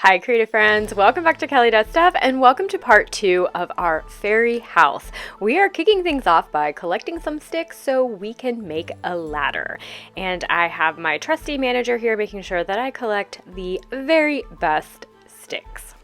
Hi creative friends, welcome back to Kelly Does Stuff and welcome to part 2 of our fairy house. We are kicking things off by collecting some sticks so we can make a ladder. And I have my trusty manager here making sure that I collect the very best sticks.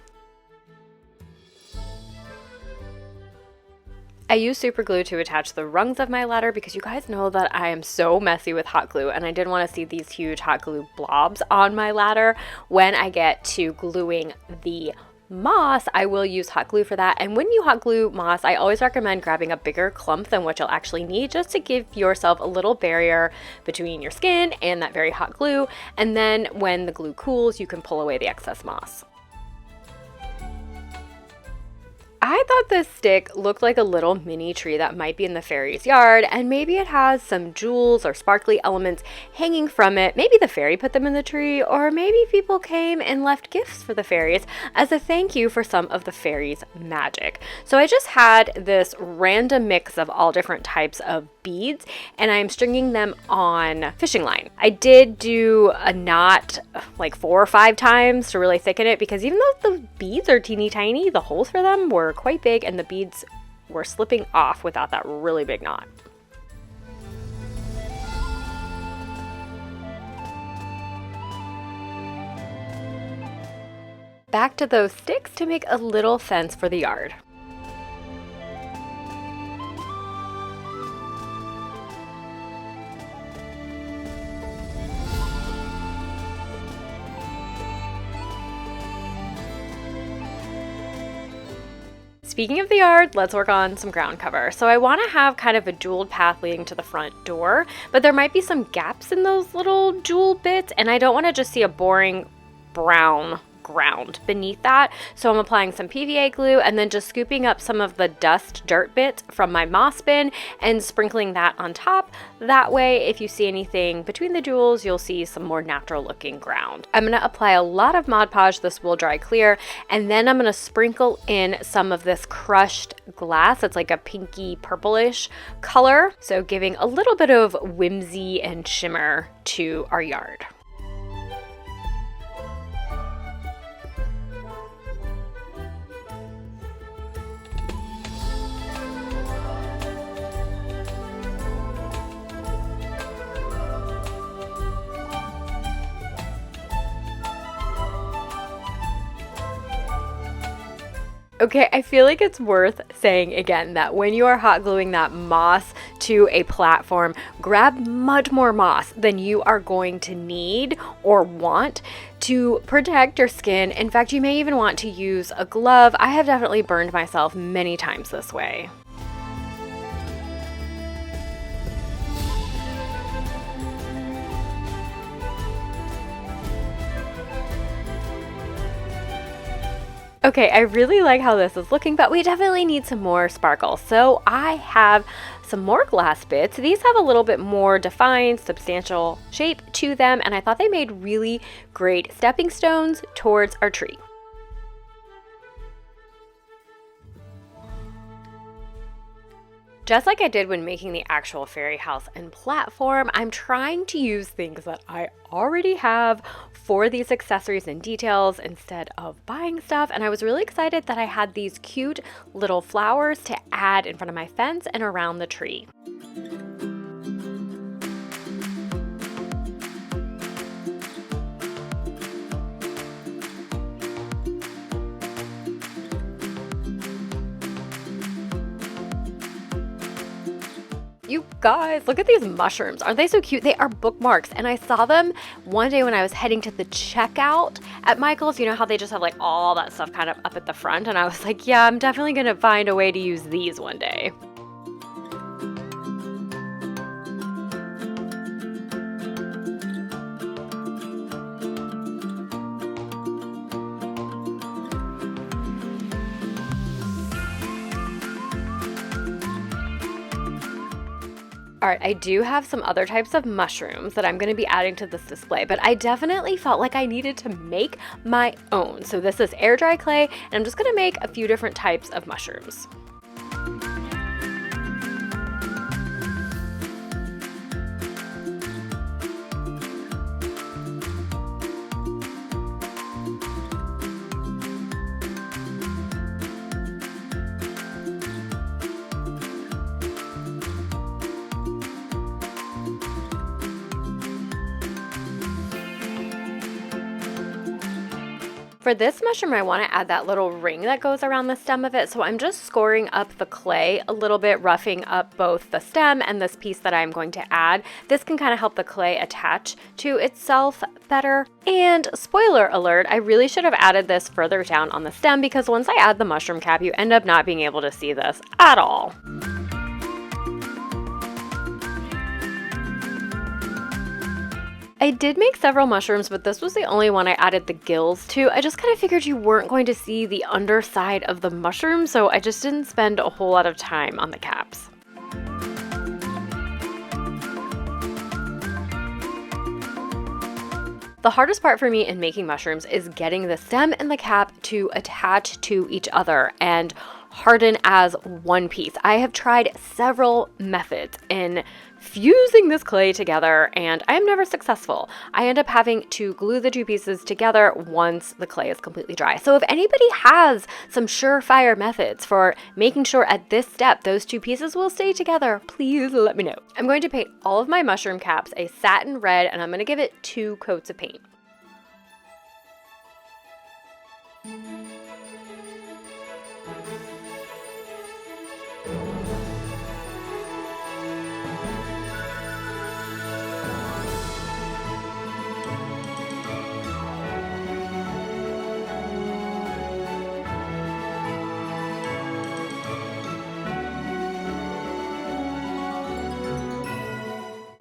I use super glue to attach the rungs of my ladder because you guys know that I am so messy with hot glue and I didn't want to see these huge hot glue blobs on my ladder. When I get to gluing the moss, I will use hot glue for that. And when you hot glue moss, I always recommend grabbing a bigger clump than what you'll actually need just to give yourself a little barrier between your skin and that very hot glue. And then when the glue cools, you can pull away the excess moss. I thought this stick looked like a little mini tree that might be in the fairy's yard, and maybe it has some jewels or sparkly elements hanging from it. Maybe the fairy put them in the tree, or maybe people came and left gifts for the fairies as a thank you for some of the fairy's magic. So I just had this random mix of all different types of beads, and I'm stringing them on fishing line. I did do a knot like 4 or 5 times to really thicken it because even though the beads are teeny tiny, the holes for them were quite big and the beads were slipping off without that really big knot. Back to those sticks to make a little fence for the yard. Speaking of the yard, let's work on some ground cover. So I want to have kind of a jeweled path leading to the front door, but there might be some gaps in those little jewel bits, and I don't want to just see a boring brown ground beneath that. So I'm applying some PVA glue and then just scooping up some of the dust dirt bits from my moss bin and sprinkling that on top. That way, if you see anything between the jewels, you'll see some more natural looking ground. I'm going to apply a lot of Mod Podge. This will dry clear, and then I'm going to sprinkle in some of this crushed glass. It's like a pinky purplish color, so giving a little bit of whimsy and shimmer to our yard. Okay, I feel like it's worth saying again that when you are hot gluing that moss to a platform, grab much more moss than you are going to need or want to protect your skin. In fact, you may even want to use a glove. I have definitely burned myself many times this way. Okay, I really like how this is looking, but we definitely need some more sparkle. So I have some more glass bits. These have a little bit more defined, substantial shape to them, and I thought they made really great stepping stones towards our tree. Just like I did when making the actual fairy house and platform, I'm trying to use things that I already have for these accessories and details instead of buying stuff. And I was really excited that I had these cute little flowers to add in front of my fence and around the tree. You guys, look at these mushrooms. Aren't they so cute? They are bookmarks, and I saw them one day when I was heading to the checkout at Michael's. You know how they just have like all that stuff kind of up at the front, and I was like, yeah, I'm definitely gonna find a way to use these one day. All right, I do have some other types of mushrooms that I'm going to be adding to this display, but I definitely felt like I needed to make my own. So this is air dry clay, and I'm just going to make a few different types of mushrooms. For this mushroom, I want to add that little ring that goes around the stem of it, so I'm just scoring up the clay a little bit, roughing up both the stem and this piece that I'm going to add. This can kind of help the clay attach to itself better. And spoiler alert, I really should have added this further down on the stem because once I add the mushroom cap, you end up not being able to see this at all. I did make several mushrooms, but this was the only one I added the gills to. I just kind of figured you weren't going to see the underside of the mushroom, so I just didn't spend a whole lot of time on the caps. The hardest part for me in making mushrooms is getting the stem and the cap to attach to each other and harden as one piece. I have tried several methods in fusing this clay together and I am never successful. I end up having to glue the two pieces together once the clay is completely dry. So if anybody has some surefire methods for making sure at this step those two pieces will stay together, please let me know. I'm going to paint all of my mushroom caps a satin red and I'm going to give it 2 coats of paint.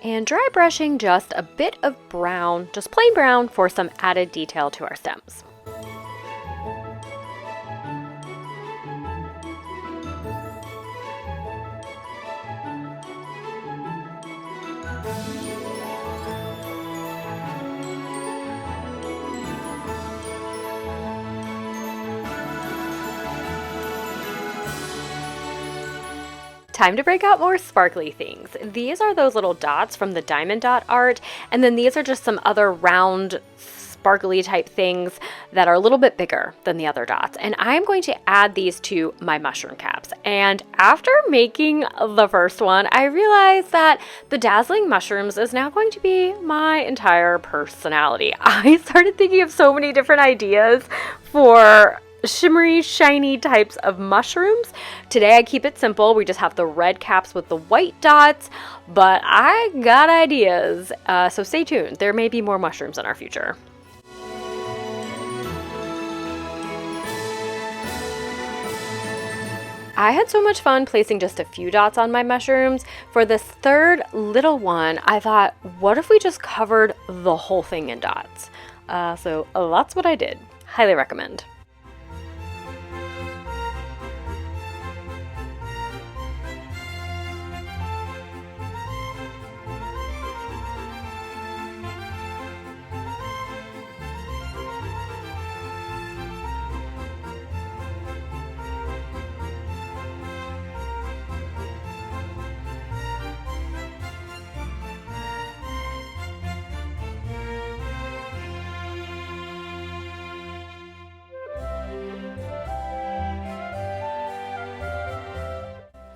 And dry brushing just a bit of brown, just plain brown, for some added detail to our stems. Time to break out more sparkly things. These are those little dots from the diamond dot art, and then these are just some other round sparkly type things that are a little bit bigger than the other dots. And I'm going to add these to my mushroom caps. And after making the first one, I realized that the dazzling mushrooms is now going to be my entire personality. I started thinking of so many different ideas for shimmery, shiny types of mushrooms. Today I keep it simple. We just have the red caps with the white dots, but I got ideas. So stay tuned. There may be more mushrooms in our future. I had so much fun placing just a few dots on my mushrooms. For this third little one, I thought, what if we just covered the whole thing in dots? So that's what I did. Highly recommend.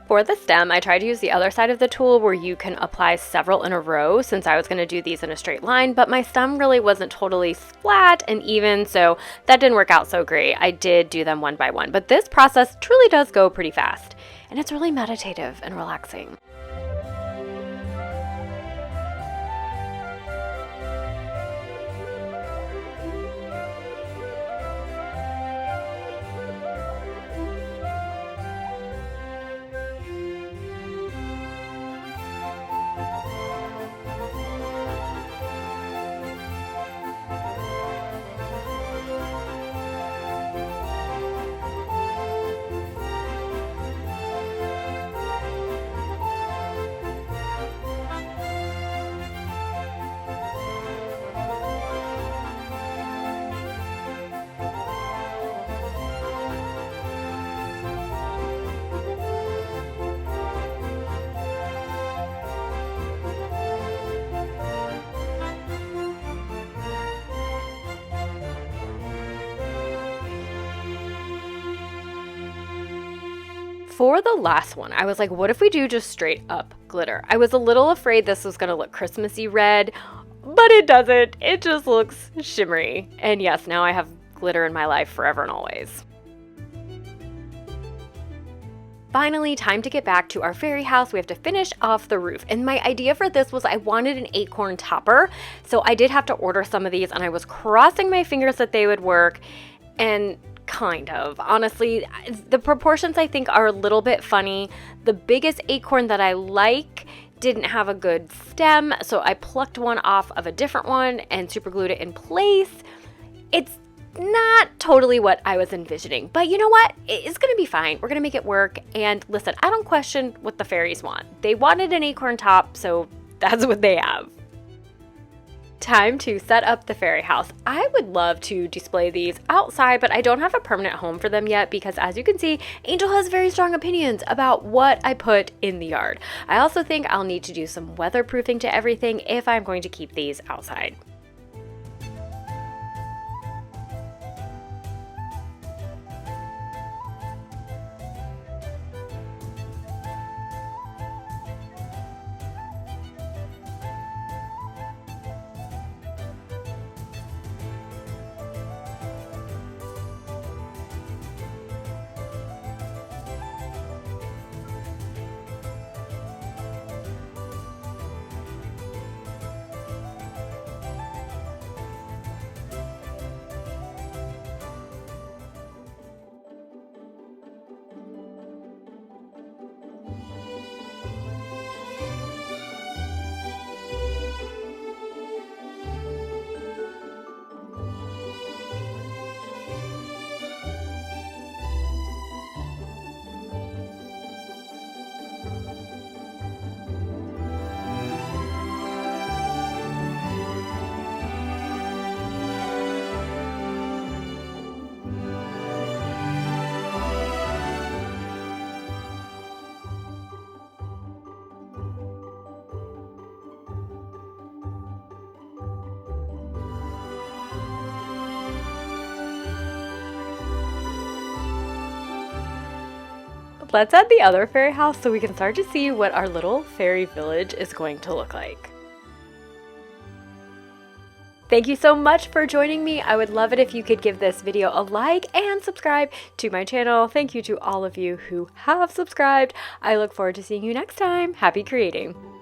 For the stem, I tried to use the other side of the tool where you can apply several in a row since I was going to do these in a straight line, but my stem really wasn't totally flat and even, so that didn't work out so great. I did do them one by one, but this process truly does go pretty fast, and it's really meditative and relaxing. For the last one, I was like, what if we do just straight up glitter? I was a little afraid this was going to look Christmassy red, but it doesn't. It just looks shimmery. And yes, now I have glitter in my life forever and always. Finally, time to get back to our fairy house. We have to finish off the roof. And my idea for this was I wanted an acorn topper. So I did have to order some of these, and I was crossing my fingers that they would work. And kind of. Honestly, the proportions I think are a little bit funny. The biggest acorn that I like didn't have a good stem, so I plucked one off of a different one and super glued it in place. It's not totally what I was envisioning, but you know what? It's gonna be fine. We're gonna make it work. And listen, I don't question what the fairies want. They wanted an acorn top, so that's what they have. Time to set up the fairy house. I would love to display these outside, but I don't have a permanent home for them yet because, as you can see, Angel has very strong opinions about what I put in the yard. I also think I'll need to do some weatherproofing to everything if I'm going to keep these outside. Let's add the other fairy house so we can start to see what our little fairy village is going to look like. Thank you so much for joining me. I would love it if you could give this video a like and subscribe to my channel. Thank you to all of you who have subscribed. I look forward to seeing you next time. Happy creating!